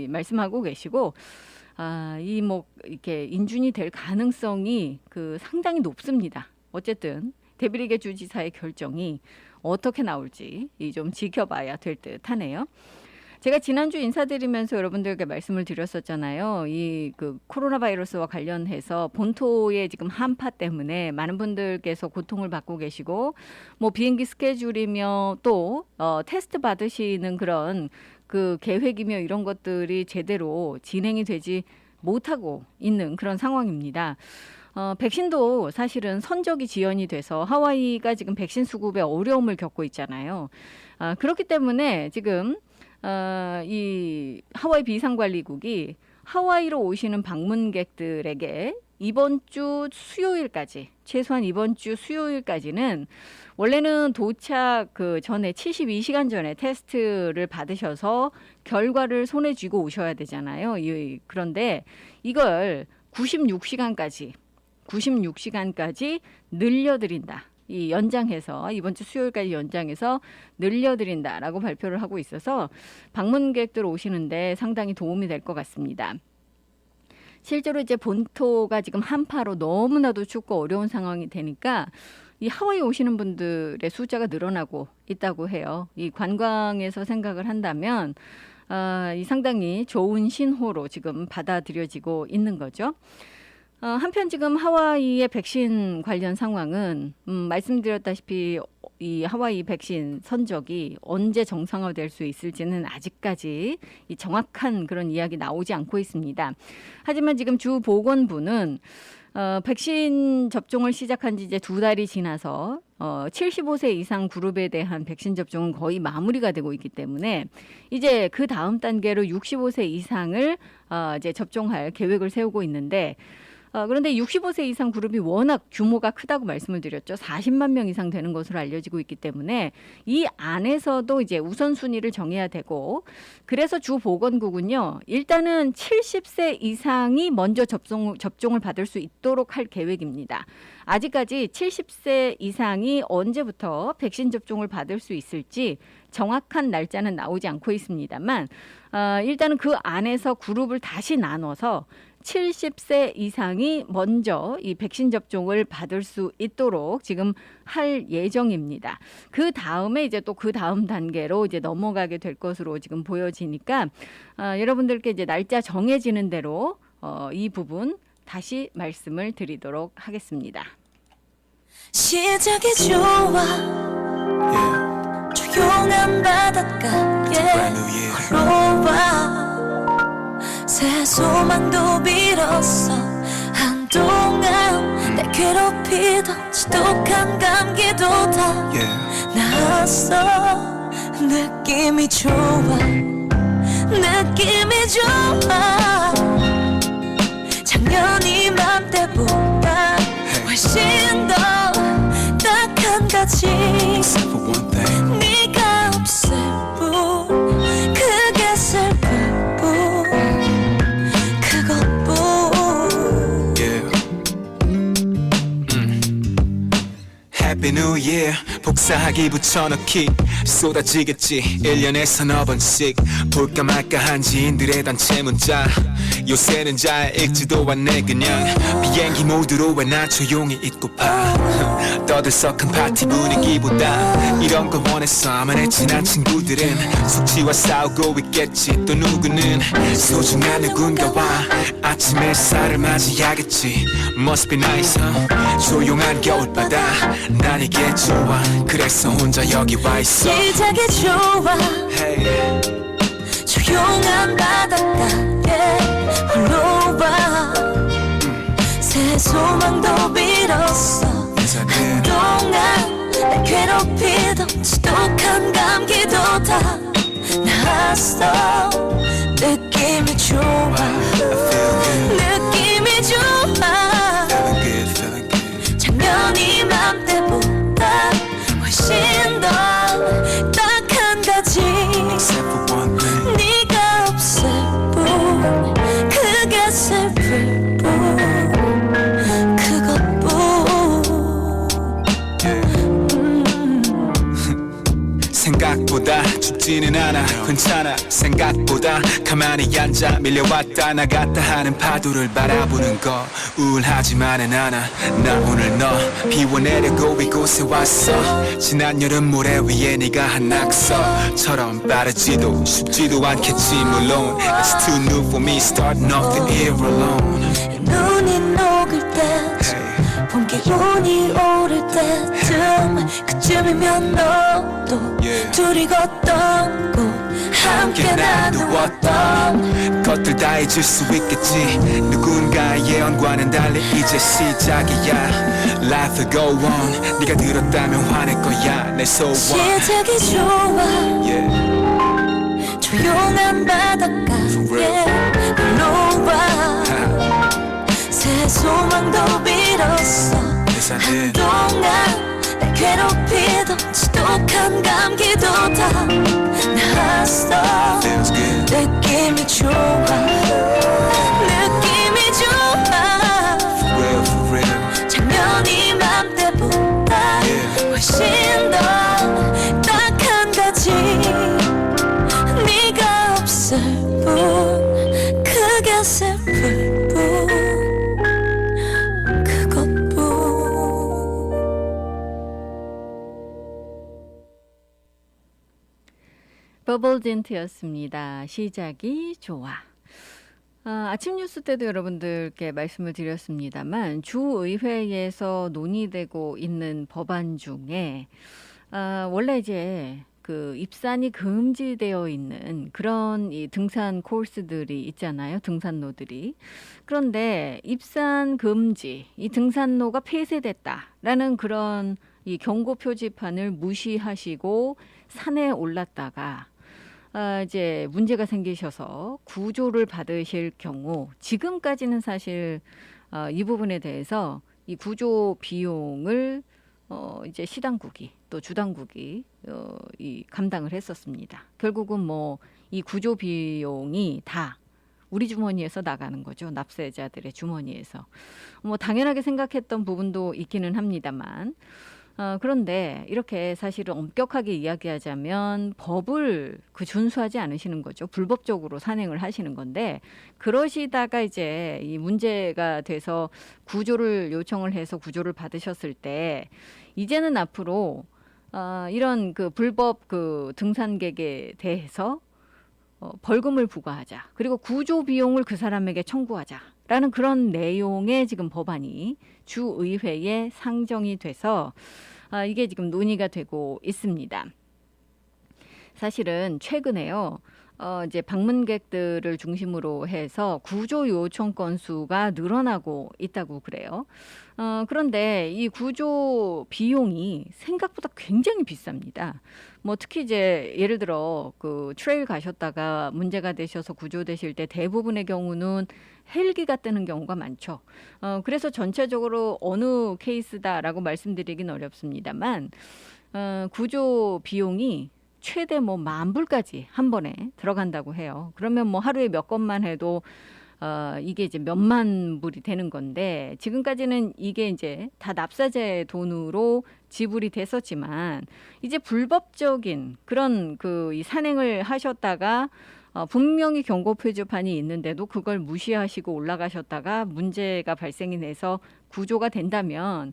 말씀하고 계시고 이 뭐 이렇게 인준이 될 가능성이 그 상당히 높습니다. 어쨌든 데비리게 주지사의 결정이 어떻게 나올지 좀 지켜봐야 될 듯하네요. 제가 지난주 인사드리면서 여러분들께 말씀을 드렸었잖아요. 그 코로나 바이러스와 관련해서 본토의 지금 한파 때문에 많은 분들께서 고통을 받고 계시고, 뭐 비행기 스케줄이며 또 테스트 받으시는 그런 그 계획이며 이런 것들이 제대로 진행이 되지 못하고 있는 그런 상황입니다. 백신도 사실은 선적이 지연이 돼서 하와이가 지금 백신 수급에 어려움을 겪고 있잖아요. 그렇기 때문에 지금 이 하와이 비상관리국이 하와이로 오시는 방문객들에게 이번 주 수요일까지, 최소한 이번 주 수요일까지는 원래는 도착 그 전에 72시간 전에 테스트를 받으셔서 결과를 손에 쥐고 오셔야 되잖아요. 그런데 이걸 96시간까지 늘려드린다. 이 연장해서 이번 주 수요일까지 연장해서 늘려드린다라고 발표를 하고 있어서 방문객들 오시는데 상당히 도움이 될 것 같습니다. 실제로 이제 본토가 지금 한파로 너무나도 춥고 어려운 상황이 되니까 이 하와이 오시는 분들의 숫자가 늘어나고 있다고 해요. 이 관광에서 생각을 한다면 이 상당히 좋은 신호로 지금 받아들여지고 있는 거죠. 한편 지금 하와이의 백신 관련 상황은 말씀드렸다시피 이 하와이 백신 선적이 언제 정상화될 수 있을지는 아직까지 이 정확한 그런 이야기 나오지 않고 있습니다. 하지만 지금 주 보건부는 백신 접종을 시작한 지 이제 2달이 지나서 75세 이상 그룹에 대한 백신 접종은 거의 마무리가 되고 있기 때문에 이제 그 다음 단계로 65세 이상을 이제 접종할 계획을 세우고 있는데 그런데 65세 이상 그룹이 워낙 규모가 크다고 말씀을 드렸죠. 40만 명 이상 되는 것으로 알려지고 있기 때문에 이 안에서도 이제 우선순위를 정해야 되고 그래서 주 보건국은요. 일단은 70세 이상이 먼저 접종을 받을 수 있도록 할 계획입니다. 아직까지 70세 이상이 언제부터 백신 접종을 받을 수 있을지 정확한 날짜는 나오지 않고 있습니다만 일단은 그 안에서 그룹을 다시 나눠서 70세 이상이 먼저 이 백신 접종을 받을 수 있도록 지금 할 예정입니다. 그 다음에 이제 또 그 다음 단계로 이제 넘어가게 될 것으로 지금 보여지니까 여러분들께 이제 날짜 정해지는 대로 이 부분 다시 말씀을 드리도록 하겠습니다. 시작이 좋아 조용한 바닷가에 걸어와 새 소망도 빌었어 한동안 날 괴롭히던 지독한 감기도 다 나았어 느낌이 좋아 좋아 작년 이맘때보다 훨씬 더 딱 한 가지 네가 없을 뿐 그게 슬플 뿐 그것뿐 Happy New Year 복사하기 붙여넣기 쏟아지겠지 1년에 서너 번씩 볼까 말까 한 지인들의 단체 문자 요새는 잘 읽지도 않네 그냥 비행기 모드로 왜 나 조용히 있고파 떠들썩한 파티 분위기보다 이런 걸 원했어 아마 내 친한 친구들은 숙취와 싸우고 있겠지 또 누구는 소중한 누군가와 아침 햇살을 맞이하겠지 Must be nice 조용한 겨울바다 난 이게 좋아 그래서 혼자 여기 와 있어 시작이 좋아 hey. 조용한 바닷가에 홀로 와 새 소망도 빌었어 한동안 날 괴롭히던 지독한 감기도 다 나았어 느낌이 좋아 느낌이 좋아 작년 이맘때보다 훨씬 더 딱 한 가지 네가 없을 뿐 그게 슬플 뿐 그것뿐 생각보다 춥지는 않아 괜찮아 생각보다 가만히 앉아 밀려왔다 나갔다 하는 파도를 바라보는 거 우울하지만은 않아 나 오늘 너 비워내려고 이곳에 왔어 지난 여름 모래 위에 네가 한 낙서처럼 빠르지도 쉽지도 않겠지 물론 It's too new for me starting off the year alone 눈이 녹을 때쯤 봄 기운이 오를 때쯤 그쯤이면 너도 둘이 걷던 곳 함께 나누었던 것들 다 잊을 수 있겠지 누군가의 예언과는 달리 이제 시작이야 Life will go on 네가 들었다면 화낼 거야 내 소원 시작이 좋아 yeah. 조용한 바닷가에 홀로 소망도 빌었어. Yes, I did. 한동안 날 괴롭히던 지독한 감기도 다 나았어. Feels good. 느낌이 좋아. 느낌이 좋아. For real, for real. 작년 이맘때보다 Yeah. 훨씬 더 딱 한 가지 네가 없을 뿐 그게 슬플 뿐 그것뿐. 버블진트였습니다. 시작이 좋아. 아침 뉴스 때도 여러분들께 말씀을 드렸습니다만 주의회에서 논의되고 있는 법안 중에 원래 이제 그 입산이 금지되어 있는 그런 이 등산 코스들이 있잖아요. 등산로들이. 그런데 입산 금지, 이 등산로가 폐쇄됐다라는 그런 이 경고 표지판을 무시하시고 산에 올랐다가 이제 문제가 생기셔서 구조를 받으실 경우 지금까지는 사실 이 부분에 대해서 이 구조 비용을 이제 시당국이 또 주당국이 이 감당을 했었습니다. 결국은 뭐 이 구조 비용이 다 우리 주머니에서 나가는 거죠. 납세자들의 주머니에서. 뭐 당연하게 생각했던 부분도 있기는 합니다만 그런데 이렇게 사실은 엄격하게 이야기하자면 법을 준수하지 않으시는 거죠. 불법적으로 산행을 하시는 건데 그러시다가 이제 이 문제가 돼서 구조를 요청을 해서 구조를 받으셨을 때 이제는 앞으로 이런 그 불법 그 등산객에 대해서 벌금을 부과하자. 그리고 구조 비용을 그 사람에게 청구하자라는 그런 내용의 지금 법안이 주의회에 상정이 돼서 이게 지금 논의가 되고 있습니다. 사실은 최근에요. 이제 방문객들을 중심으로 해서 구조 요청 건수가 늘어나고 있다고 그래요. 그런데 이 구조 비용이 생각보다 굉장히 비쌉니다. 뭐 특히 이제 예를 들어 그 트레일 가셨다가 문제가 되셔서 구조되실 때 대부분의 경우는 헬기가 뜨는 경우가 많죠. 그래서 전체적으로 어느 케이스다라고 말씀드리긴 어렵습니다만 구조 비용이 최대 뭐 10,000불까지 한 번에 들어간다고 해요. 그러면 뭐 하루에 몇 건만 해도 이게 이제 몇만 불이 되는 건데 지금까지는 이게 이제 다 납세자의 돈으로 지불이 됐었지만 이제 불법적인 그런 그 이 산행을 하셨다가 분명히 경고 표지판이 있는데도 그걸 무시하시고 올라가셨다가 문제가 발생이 돼서 구조가 된다면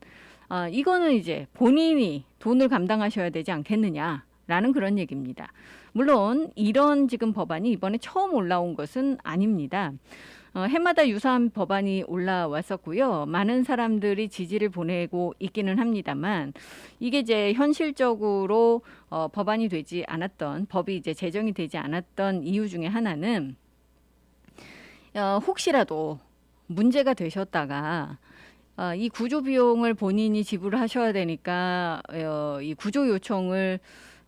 이거는 이제 본인이 돈을 감당하셔야 되지 않겠느냐라는 그런 얘기입니다. 물론 이런 지금 법안이 이번에 처음 올라온 것은 아닙니다. 해마다 유사한 법안이 올라왔었고요. 많은 사람들이 지지를 보내고 있기는 합니다만 이게 이제 현실적으로 법안이 되지 않았던 법이 이제 제정이 되지 않았던 이유 중에 하나는 혹시라도 문제가 되셨다가 이 구조 비용을 본인이 지불하셔야 되니까 이 구조 요청을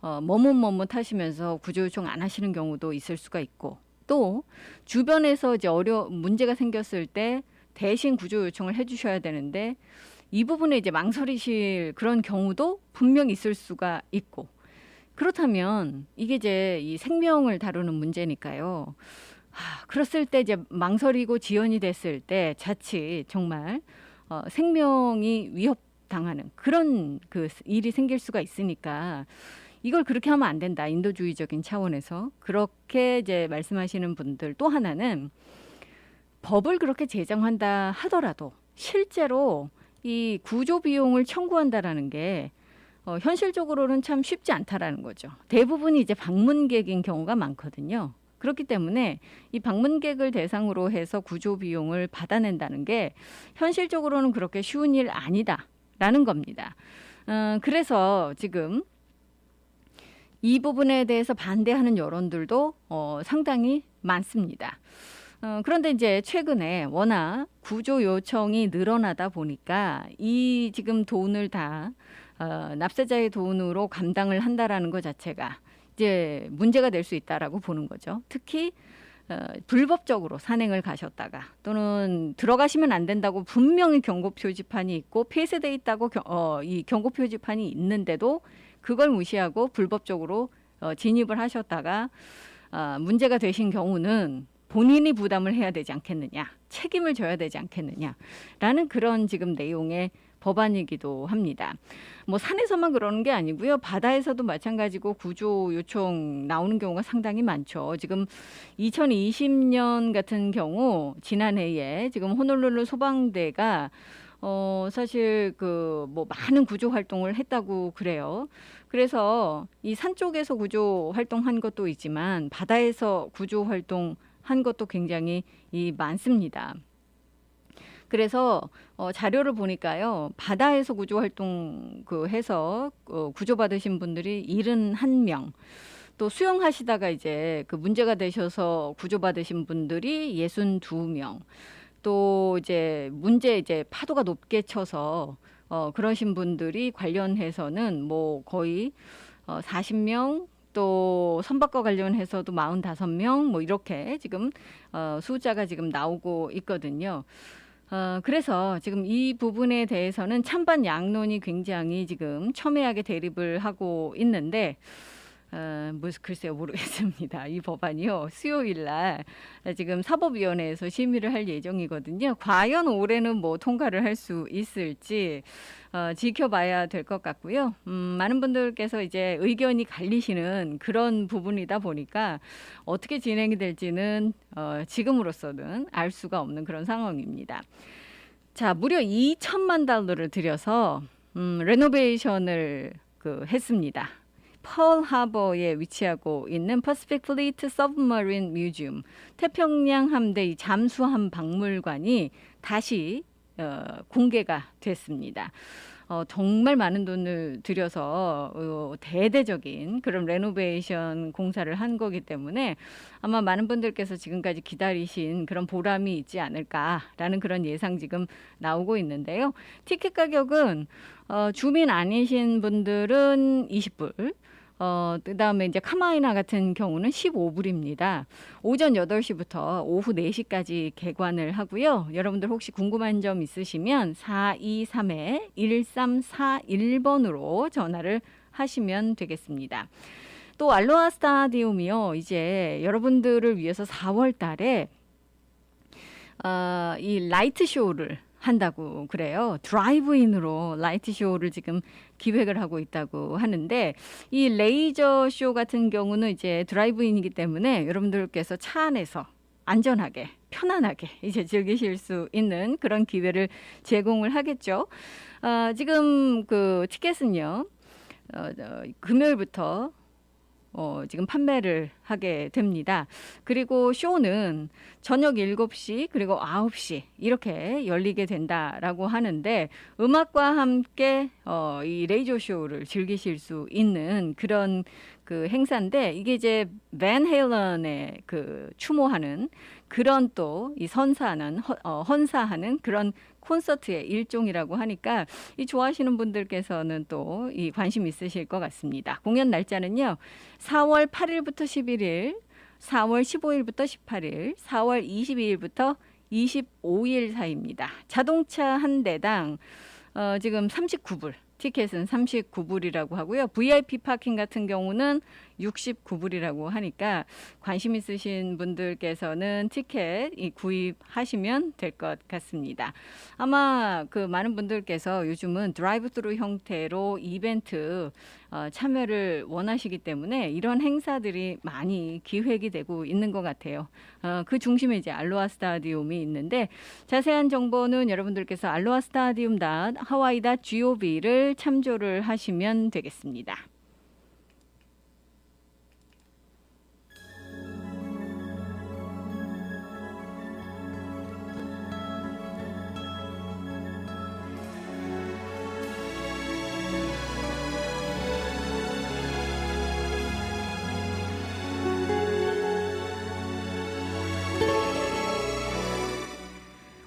머뭇머뭇하시면서 구조 요청 안 하시는 경우도 있을 수가 있고 또 주변에서 이제 문제가 생겼을 때 대신 구조 요청을 해주셔야 되는데 이 부분에 이제 망설이실 그런 경우도 분명히 있을 수가 있고 그렇다면 이게 이제 이 생명을 다루는 문제니까요. 그랬을 때 이제 망설이고 지연이 됐을 때 자칫 정말 생명이 위협당하는 그런 그 일이 생길 수가 있으니까. 이걸 그렇게 하면 안 된다. 인도주의적인 차원에서. 그렇게 이제 말씀하시는 분들 또 하나는 법을 그렇게 제정한다 하더라도 실제로 이 구조 비용을 청구한다라는 게 현실적으로는 참 쉽지 않다라는 거죠. 대부분이 이제 방문객인 경우가 많거든요. 그렇기 때문에 이 방문객을 대상으로 해서 구조 비용을 받아낸다는 게 현실적으로는 그렇게 쉬운 일 아니다라는 겁니다. 그래서 지금 이 부분에 대해서 반대하는 여론들도 상당히 많습니다. 그런데 이제 최근에 워낙 구조 요청이 늘어나다 보니까 이 지금 돈을 다 납세자의 돈으로 감당을 한다라는 것 자체가 이제 문제가 될 수 있다라고 보는 거죠. 특히 불법적으로 산행을 가셨다가 또는 들어가시면 안 된다고 분명히 경고 표지판이 있고 폐쇄돼 있다고 이 경고 표지판이 있는데도 그걸 무시하고 불법적으로 진입을 하셨다가 문제가 되신 경우는 본인이 부담을 해야 되지 않겠느냐, 책임을 져야 되지 않겠느냐라는 그런 지금 내용의 법안이기도 합니다. 뭐 산에서만 그러는 게 아니고요. 바다에서도 마찬가지고 구조 요청 나오는 경우가 상당히 많죠. 지금 2020년 같은 경우 지난해에 지금 호놀룰루 소방대가 사실 그 뭐 많은 구조 활동을 했다고 그래요. 그래서 이 산 쪽에서 구조 활동한 것도 있지만 바다에서 구조 활동한 것도 굉장히 많습니다. 그래서 자료를 보니까요. 바다에서 구조 활동 해서 구조받으신 분들이 71명. 또 수영하시다가 이제 그 문제가 되셔서 구조받으신 분들이 62명. 또 이제 파도가 높게 쳐서 그러신 분들이 관련해서는 뭐 거의 40명, 또 선박과 관련해서도 45명 뭐 이렇게 지금 숫자가 지금 나오고 있거든요. 그래서 지금 이 부분에 대해서는 찬반 양론이 굉장히 지금 첨예하게 대립을 하고 있는데 글쎄요, 모르겠습니다. 이 법안이요, 수요일 날 지금 사법위원회에서 심의를 할 예정이거든요. 과연 올해는 뭐 통과를 할 수 있을지 지켜봐야 될 것 같고요. 많은 분들께서 이제 의견이 갈리시는 그런 부분이다 보니까 어떻게 진행이 될지는 지금으로서는 알 수가 없는 그런 상황입니다. 자, 무려 2천만 달러를 들여서 레노베이션을 했습니다. 펄 하버에 위치하고 있는 Pacific Fleet Submarine Museum, 태평양 함대 이 잠수함 박물관이 다시 공개가 됐습니다. 정말 많은 돈을 들여서 대대적인 그런 레노베이션 공사를 한 거기 때문에 아마 많은 분들께서 지금까지 기다리신 그런 보람이 있지 않을까라는 그런 예상 지금 나오고 있는데요. 티켓 가격은 주민 아니신 분들은 20불, 그다음에 이제 카마이나 같은 경우는 15불입니다. 오전 8시부터 오후 4시까지 개관을 하고요. 여러분들 혹시 궁금한 점 있으시면 423-1341번으로 전화를 하시면 되겠습니다. 또 알로하 스타디움이요. 이제 여러분들을 위해서 4월 달에 이 라이트 쇼를 한다고 그래요. 드라이브인으로 라이트 쇼를 지금 기획을 하고 있다고 하는데 이 레이저 쇼 같은 경우는 이제 드라이브인이기 때문에 여러분들께서 차 안에서 안전하게 편안하게 이제 즐기실 수 있는 그런 기회를 제공을 하겠죠. 지금 그 티켓은요. 금요일부터 지금 판매를 하게 됩니다. 그리고 쇼는 저녁 7시 그리고 9시 이렇게 열리게 된다라고 하는데 음악과 함께 이 레이저 쇼를 즐기실 수 있는 그런 그 행사인데 이게 이제 밴 헤일런의 그 추모하는 그런 또 이 헌사하는 그런 콘서트의 일종이라고 하니까 이 좋아하시는 분들께서는 또 이 관심 있으실 것 같습니다. 공연 날짜는요. 4월 8일부터 11일, 4월 15일부터 18일, 4월 22일부터 25일 사이입니다. 자동차 한 대당 지금 39불. 티켓은 39불이라고 하고요. VIP 파킹 같은 경우는 69불이라고 하니까 관심 있으신 분들께서는 티켓 구입하시면 될 것 같습니다. 아마 그 많은 분들께서 요즘은 드라이브 스루 형태로 이벤트 참여를 원하시기 때문에 이런 행사들이 많이 기획이 되고 있는 것 같아요. 그 중심에 이제 알로하 스타디움이 있는데 자세한 정보는 여러분들께서 alohastadium.hawaii.gov를 참조를 하시면 되겠습니다.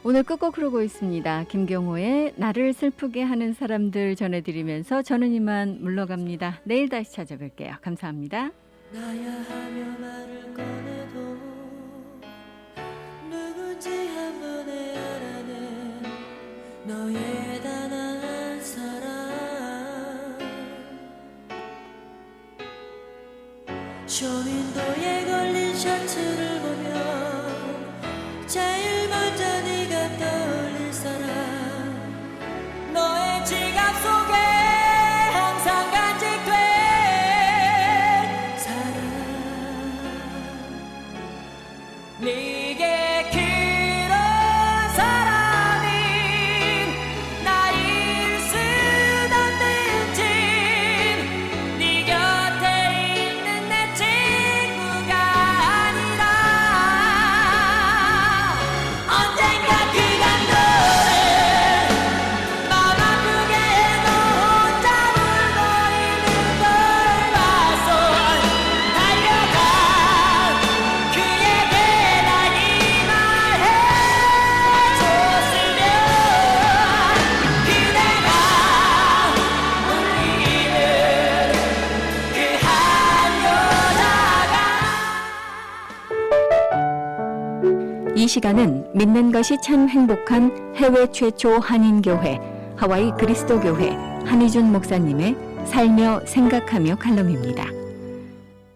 오늘 끝곡 흐르고 있습니다. 김경호의 나를 슬프게 하는 사람들 전해드리면서 저는 이만 물러갑니다. 내일 다시 찾아뵐게요. 감사합니다. 나야 하며 말을 꺼내도 단지 한 번에 알아낸 너의 단아한 사랑 쇼윈도에 걸린 셔츠를 보면 제일 먼저 네가 떠올릴 사람 너의 지갑 속에 항상 간직된 사랑 네게 그런 사람이 나일 순 없는지 네 곁에 있는 내 친구가 아니라 언젠가 그간 너를 맘 아프게 너 혼자 울고 있는 걸 봐서 달려가 그에게 날 이 말 해줬으면 그대가 울리는 그 한 여자가 이 시간은 믿는 것이 참 행복한 해외 최초 한인교회 하와이 그리스도교회 한희준 목사님의 살며 생각하며 칼럼입니다.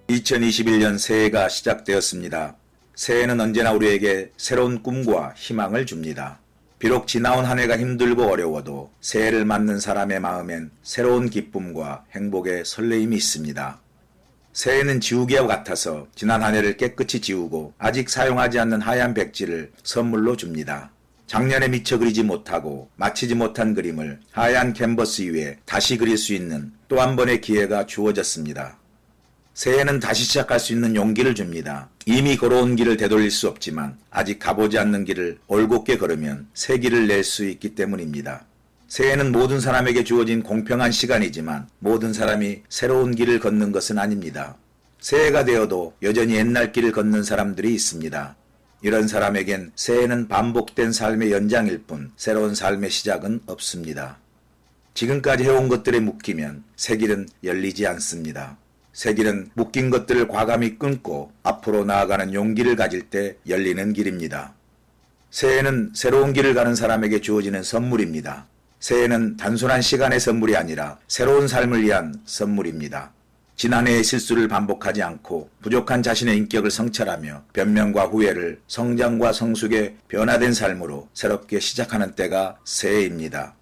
2021년 새해가 시작되었습니다. 새해는 언제나 우리에게 새로운 꿈과 희망을 줍니다. 비록 지나온 한 해가 힘들고 어려워도 새해를 맞는 사람의 마음엔 새로운 기쁨과 행복의 설레임이 있습니다. 새해는 지우개와 같아서 지난 한 해를 깨끗이 지우고 아직 사용하지 않는 하얀 백지를 선물로 줍니다. 작년에 미처 그리지 못하고 마치지 못한 그림을 하얀 캔버스 위에 다시 그릴 수 있는 또 한 번의 기회가 주어졌습니다. 새해는 다시 시작할 수 있는 용기를 줍니다. 이미 걸어온 길을 되돌릴 수 없지만 아직 가보지 않는 길을 올곧게 걸으면 새 길을 낼 수 있기 때문입니다. 새해는 모든 사람에게 주어진 공평한 시간이지만 모든 사람이 새로운 길을 걷는 것은 아닙니다. 새해가 되어도 여전히 옛날 길을 걷는 사람들이 있습니다. 이런 사람에겐 새해는 반복된 삶의 연장일 뿐 새로운 삶의 시작은 없습니다. 지금까지 해온 것들에 묶이면 새 길은 열리지 않습니다. 새 길은 묶인 것들을 과감히 끊고 앞으로 나아가는 용기를 가질 때 열리는 길입니다. 새해는 새로운 길을 가는 사람에게 주어지는 선물입니다. 새해는 단순한 시간의 선물이 아니라 새로운 삶을 위한 선물입니다. 지난해의 실수를 반복하지 않고 부족한 자신의 인격을 성찰하며 변명과 후회를 성장과 성숙의 변화된 삶으로 새롭게 시작하는 때가 새해입니다.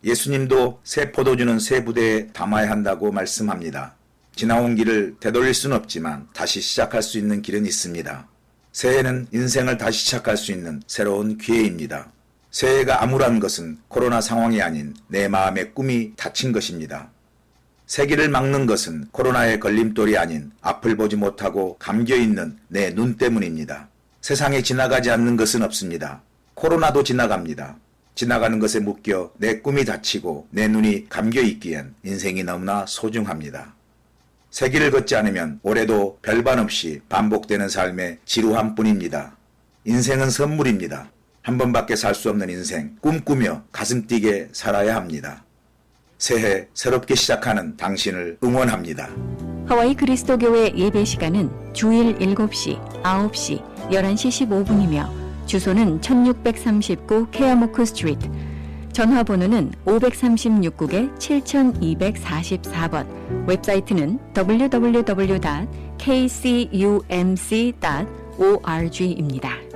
예수님도 새 포도주는 새 부대에 담아야 한다고 말씀합니다. 지나온 길을 되돌릴 수는 없지만 다시 시작할 수 있는 길은 있습니다. 새해는 인생을 다시 시작할 수 있는 새로운 기회입니다. 새해가 암울한 것은 코로나 상황이 아닌 내 마음의 꿈이 닫힌 것입니다. 새길을 막는 것은 코로나의 걸림돌이 아닌 앞을 보지 못하고 감겨있는 내 눈 때문입니다. 세상에 지나가지 않는 것은 없습니다. 코로나도 지나갑니다. 지나가는 것에 묶여 내 꿈이 닫히고 내 눈이 감겨있기엔 인생이 너무나 소중합니다. 새길을 걷지 않으면 올해도 별반 없이 반복되는 삶의 지루함뿐입니다. 인생은 선물입니다. 한 번밖에 살 수 없는 인생, 꿈꾸며 가슴 뛰게 살아야 합니다. 새해 새롭게 시작하는 당신을 응원합니다. 하와이 그리스도교회 예배 시간은 주일 7시, 9시, 11시 15분이며 주소는 1639 케아모크 스트리트, 전화번호는 536국에 7244번, 웹사이트는 www.kcumc.org입니다.